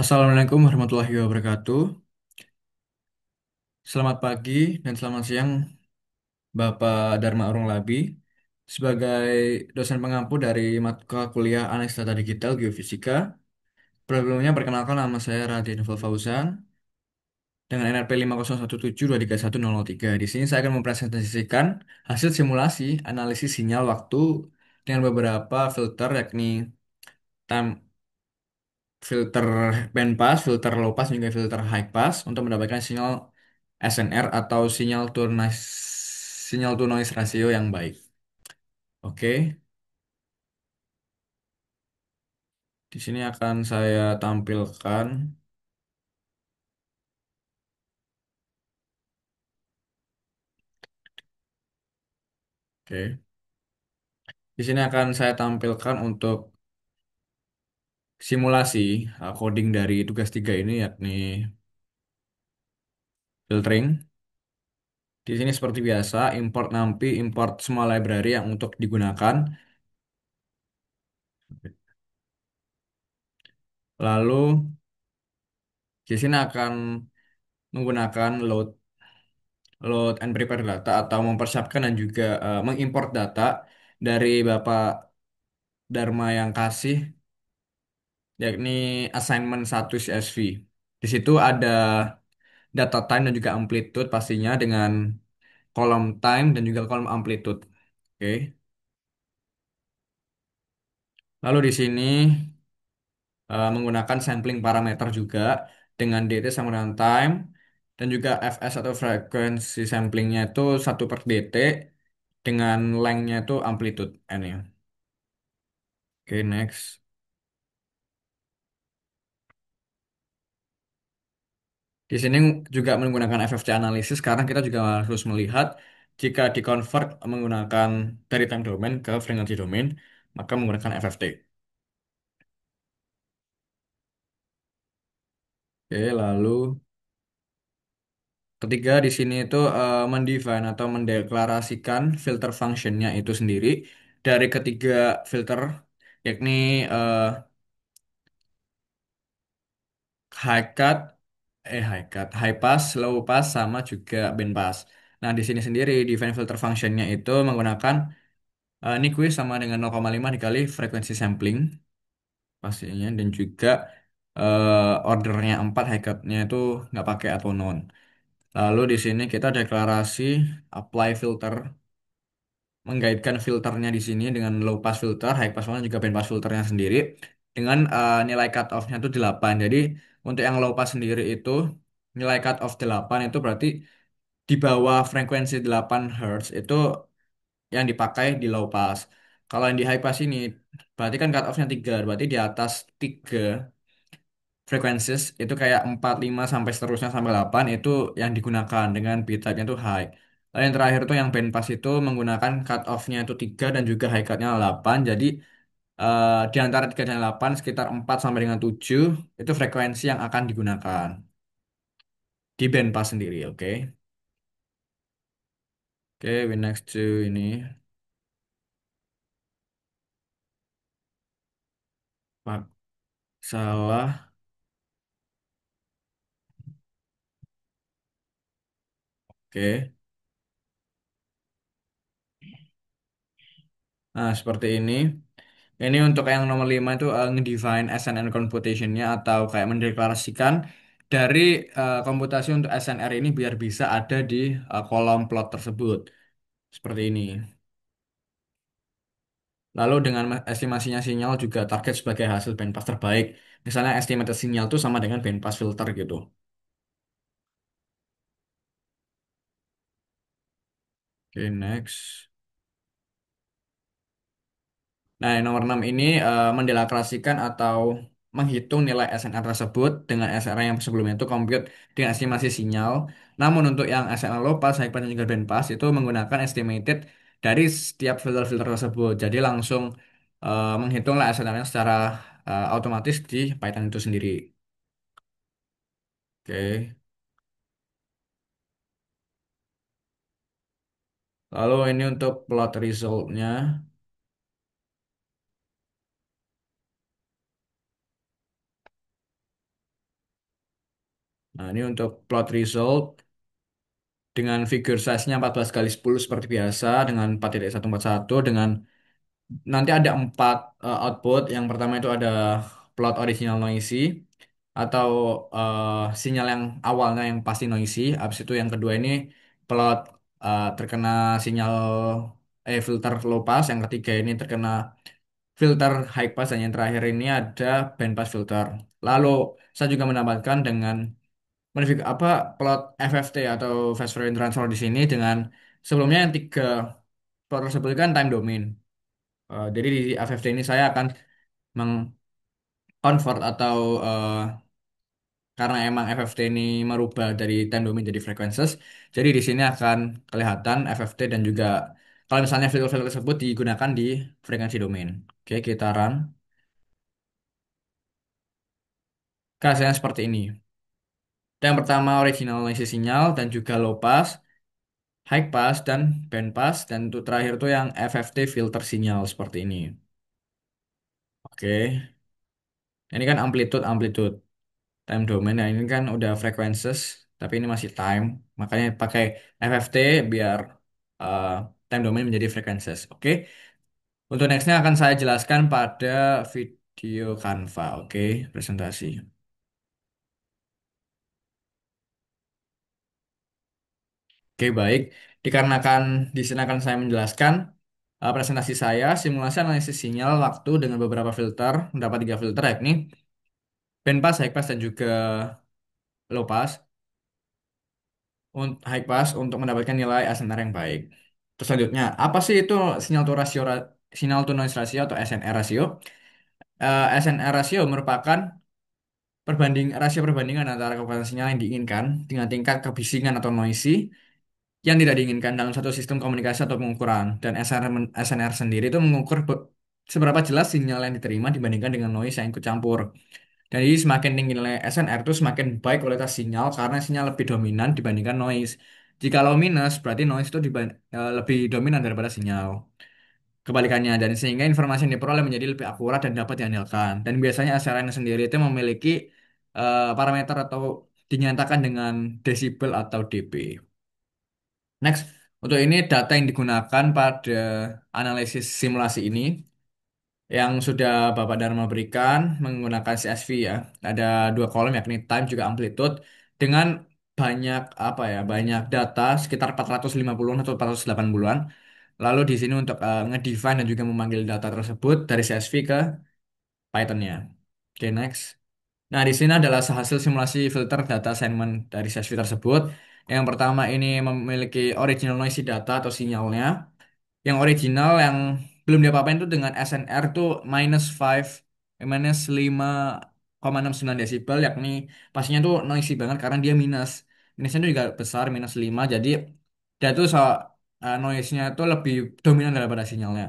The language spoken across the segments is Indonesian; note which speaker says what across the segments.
Speaker 1: Assalamualaikum warahmatullahi wabarakatuh. Selamat pagi dan selamat siang, Bapak Dharma Urung Labi. Sebagai dosen pengampu dari mata kuliah Aneks Data Digital Geofisika, sebelumnya perkenalkan nama saya Radin Novel Fauzan dengan NRP 50172310003. Di sini saya akan mempresentasikan hasil simulasi analisis sinyal waktu dengan beberapa filter yakni time filter bandpass, filter low pass, juga filter high pass untuk mendapatkan sinyal SNR atau sinyal to noise ratio yang baik. Oke, di sini akan saya tampilkan. Oke, di sini akan saya tampilkan untuk simulasi coding dari tugas 3 ini yakni filtering. Di sini seperti biasa, import nampi, import semua library yang untuk digunakan. Lalu di sini akan menggunakan load and prepare data atau mempersiapkan dan juga mengimport data dari Bapak Dharma yang kasih yakni assignment 1 CSV. Di situ ada data time dan juga amplitude pastinya dengan kolom time dan juga kolom amplitude. Oke. Lalu di sini menggunakan sampling parameter juga dengan DT sama dengan time dan juga FS atau frekuensi samplingnya itu 1/DT dengan lengthnya itu amplitude N ya. Oke, next. Di sini juga menggunakan FFT analysis karena kita juga harus melihat jika di-convert menggunakan dari time domain ke frequency domain, maka menggunakan FFT. Oke, lalu ketiga di sini itu mendefine atau mendeklarasikan filter functionnya itu sendiri dari ketiga filter yakni eh, high cut, high pass, low pass sama juga band pass. Nah, di sini sendiri define filter functionnya itu menggunakan Nyquist sama dengan 0,5 dikali frekuensi sampling pastinya dan juga ordernya 4 high cut-nya itu nggak pakai atau non. Lalu di sini kita deklarasi apply filter menggaitkan filternya di sini dengan low pass filter, high pass filter juga band pass filternya sendiri dengan nilai cut off-nya itu 8. Jadi untuk yang low pass sendiri itu nilai cut off 8 itu berarti di bawah frekuensi 8 Hz itu yang dipakai di low pass. Kalau yang di high pass ini berarti kan cut off-nya 3, berarti di atas 3 frequencies itu kayak 4, 5 sampai seterusnya sampai 8 itu yang digunakan dengan bit type-nya itu high. Lalu yang terakhir itu yang band pass itu menggunakan cut off-nya itu 3 dan juga high cut-nya 8. Jadi di antara 3 dan 8 sekitar 4 sampai dengan 7 itu frekuensi yang akan digunakan di band pass sendiri, oke. Oke, we next to ini Pak salah. Oke. Nah, seperti ini. Ini untuk yang nomor 5 itu ngedefine SNN computation-nya atau kayak mendeklarasikan dari komputasi untuk SNR ini biar bisa ada di kolom plot tersebut. Seperti ini. Lalu dengan estimasinya sinyal juga target sebagai hasil bandpass terbaik. Misalnya estimasi sinyal itu sama dengan bandpass filter gitu. Oke, next. Nah, yang nomor 6 ini mendeklarasikan atau menghitung nilai SNR tersebut dengan SNR yang sebelumnya itu compute dengan estimasi sinyal. Namun untuk yang SNR low pass, high pass, dan juga band pass itu menggunakan estimated dari setiap filter-filter tersebut. Jadi langsung menghitunglah SNR-nya secara otomatis di Python itu sendiri. Oke. Lalu ini untuk plot result-nya. Nah, ini untuk plot result dengan figure size-nya 14 kali 10 seperti biasa dengan 4.141 dengan nanti ada empat output. Yang pertama itu ada plot original noisy atau sinyal yang awalnya yang pasti noisy. Habis itu yang kedua ini plot terkena sinyal filter low pass. Yang ketiga ini terkena filter high pass dan yang terakhir ini ada band pass filter. Lalu saya juga menambahkan dengan apa plot FFT atau fast Fourier transform di sini dengan sebelumnya yang tiga plot tersebut kan time domain. Jadi di FFT ini saya akan mengconvert atau karena emang FFT ini merubah dari time domain jadi frequencies, jadi di sini akan kelihatan FFT dan juga kalau misalnya filter-filter tersebut digunakan di frekuensi domain. Oke, kita run. Hasilnya seperti ini. Yang pertama original noise sinyal dan juga low pass, high pass dan band pass dan untuk terakhir tuh yang FFT filter sinyal seperti ini. Oke, ini kan amplitude amplitude time domain. Nah, ini kan udah frequencies tapi ini masih time. Makanya pakai FFT biar uh, time domain menjadi frequencies. Oke. Untuk nextnya akan saya jelaskan pada video Canva. Oke, presentasi. Oke, baik. Dikarenakan di sini akan saya menjelaskan presentasi saya, simulasi analisis sinyal waktu dengan beberapa filter, mendapat tiga filter yakni band pass, high pass, dan juga low pass. Untuk high pass untuk mendapatkan nilai SNR yang baik. Terus selanjutnya, apa sih itu sinyal to ratio, sinyal to noise ratio atau SNR ratio? SNR ratio merupakan rasio perbandingan antara kecepatan sinyal yang diinginkan dengan tingkat kebisingan atau noisy yang tidak diinginkan dalam satu sistem komunikasi atau pengukuran. Dan SNR sendiri itu mengukur seberapa jelas sinyal yang diterima dibandingkan dengan noise yang ikut campur. Jadi semakin tinggi nilai SNR itu semakin baik kualitas sinyal karena sinyal lebih dominan dibandingkan noise. Jikalau minus, berarti noise itu lebih dominan daripada sinyal. Kebalikannya, dan sehingga informasi yang diperoleh menjadi lebih akurat dan dapat diandalkan. Dan biasanya SRN sendiri itu memiliki parameter atau dinyatakan dengan desibel atau dB. Next, untuk ini data yang digunakan pada analisis simulasi ini yang sudah Bapak Dharma berikan menggunakan CSV ya. Ada dua kolom yakni time juga amplitude dengan banyak apa ya, banyak data sekitar 450 atau 480-an. Lalu di sini untuk ngedefine dan juga memanggil data tersebut dari CSV ke Python-nya. Oke, next. Nah, di sini adalah hasil simulasi filter data assignment dari CSV tersebut. Yang pertama ini memiliki original noisy data atau sinyalnya. Yang original yang belum diapa-apain itu dengan SNR tuh minus 5,69 desibel, yakni pastinya tuh noisy banget karena dia minus. Minusnya itu juga besar, minus 5. Jadi dia tuh noise-nya itu lebih dominan daripada sinyalnya.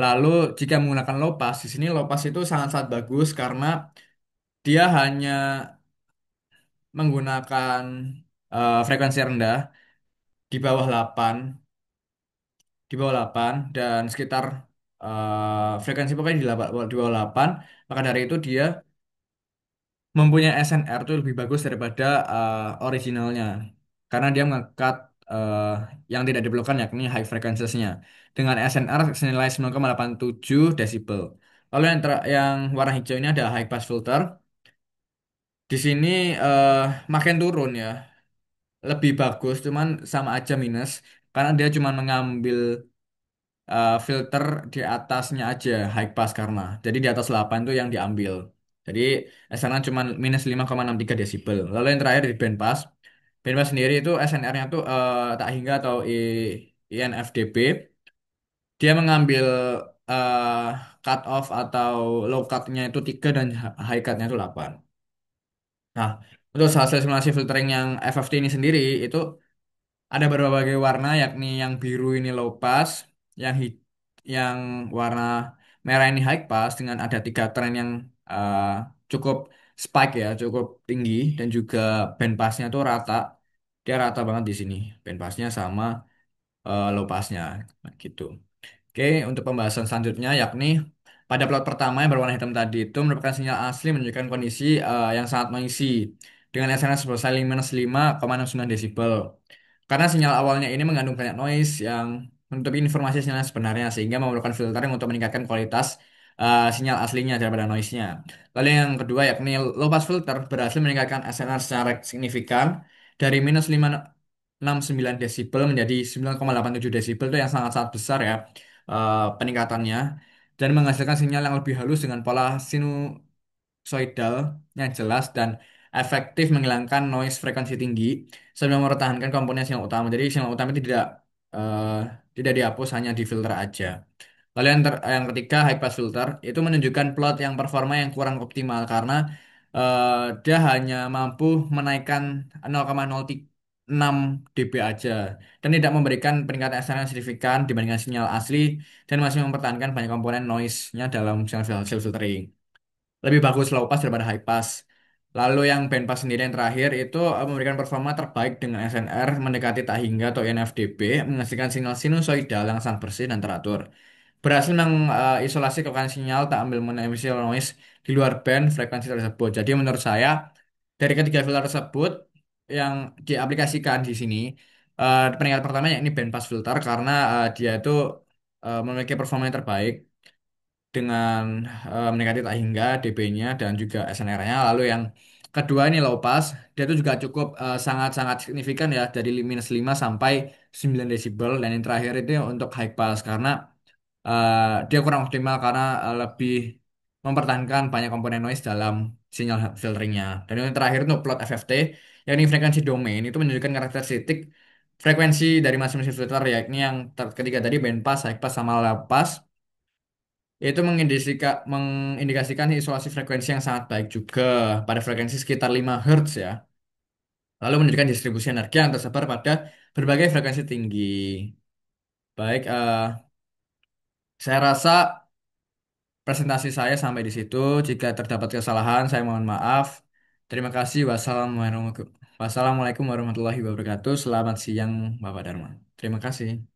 Speaker 1: Lalu jika menggunakan low pass, di sini low pass itu sangat-sangat bagus karena dia hanya menggunakan frekuensi rendah di bawah 8, dan sekitar frekuensi pokoknya di bawah 8. Maka dari itu dia mempunyai SNR itu lebih bagus daripada originalnya karena dia mengangkat eh, yang tidak diperlukan yakni high frequencies-nya dengan SNR senilai 9,87 desibel. Lalu yang warna hijau ini ada high pass filter. Di sini eh, makin turun ya, lebih bagus, cuman sama aja minus karena dia cuma mengambil filter di atasnya aja high pass karena. Jadi di atas 8 tuh yang diambil. Jadi SNR cuma minus 5,63 desibel. Lalu yang terakhir di band pass. Band pass sendiri itu SNR-nya tuh tak hingga atau INFDB. Dia mengambil eh, cut off atau low cut-nya itu 3 dan high cut-nya itu 8. Nah, untuk hasil simulasi filtering yang FFT ini sendiri itu ada berbagai warna, yakni yang biru ini low pass, yang warna merah ini high pass dengan ada tiga tren yang uh, cukup spike ya, cukup tinggi dan juga band passnya tuh rata, dia rata banget di sini, band passnya sama low passnya, nah, gitu. Oke, untuk pembahasan selanjutnya yakni pada plot pertama yang berwarna hitam tadi itu merupakan sinyal asli menunjukkan kondisi yang sangat noisy. dengan SNS sebesar -5,69 desibel. Karena sinyal awalnya ini mengandung banyak noise yang menutupi informasi sinyal sebenarnya sehingga memerlukan filtering untuk meningkatkan kualitas sinyal aslinya daripada noise-nya. Lalu yang kedua yakni low pass filter berhasil meningkatkan SNR secara signifikan dari -5,69 desibel menjadi 9,87 desibel itu yang sangat-sangat besar ya peningkatannya dan menghasilkan sinyal yang lebih halus dengan pola sinusoidal yang jelas dan efektif menghilangkan noise frekuensi tinggi sambil mempertahankan komponen sinyal utama. Jadi sinyal utama itu eh, tidak dihapus, hanya difilter aja. Lalu yang ketiga, high pass filter itu menunjukkan plot yang performa yang kurang optimal karena dia hanya mampu menaikkan 0,06 dB aja dan tidak memberikan peningkatan eksternal yang signifikan dibandingkan sinyal asli dan masih mempertahankan banyak komponen noise-nya dalam sinyal hasil filtering. Lebih bagus low pass daripada high pass. Lalu yang band pass sendiri yang terakhir itu memberikan performa terbaik dengan SNR mendekati tak hingga atau INFDB, menghasilkan sinyal sinusoidal yang sangat bersih dan teratur. Berhasil mengisolasi kekuatan sinyal tak ambil emisi noise di luar band frekuensi tersebut. Jadi menurut saya dari ketiga filter tersebut yang diaplikasikan di sini, peringkat pertama yakni band pass filter karena dia itu memiliki performa yang terbaik dengan mendekati tak hingga dB-nya dan juga SNR-nya. Lalu yang kedua ini low pass, dia itu juga cukup sangat-sangat signifikan ya dari -5 sampai 9 desibel. Dan yang terakhir itu untuk high pass karena eh, dia kurang optimal karena lebih mempertahankan banyak komponen noise dalam sinyal filteringnya. Dan yang terakhir itu plot FFT, yakni frekuensi domain itu menunjukkan karakteristik frekuensi dari masing-masing filter yakni yang ketiga tadi band pass, high pass sama low pass itu mengindikasikan isolasi frekuensi yang sangat baik juga pada frekuensi sekitar 5 Hz ya. Lalu menunjukkan distribusi energi yang tersebar pada berbagai frekuensi tinggi. Baik, saya rasa presentasi saya sampai di situ. Jika terdapat kesalahan, saya mohon maaf. Terima kasih. Wassalamualaikum warahmatullahi wabarakatuh. Selamat siang, Bapak Dharma. Terima kasih.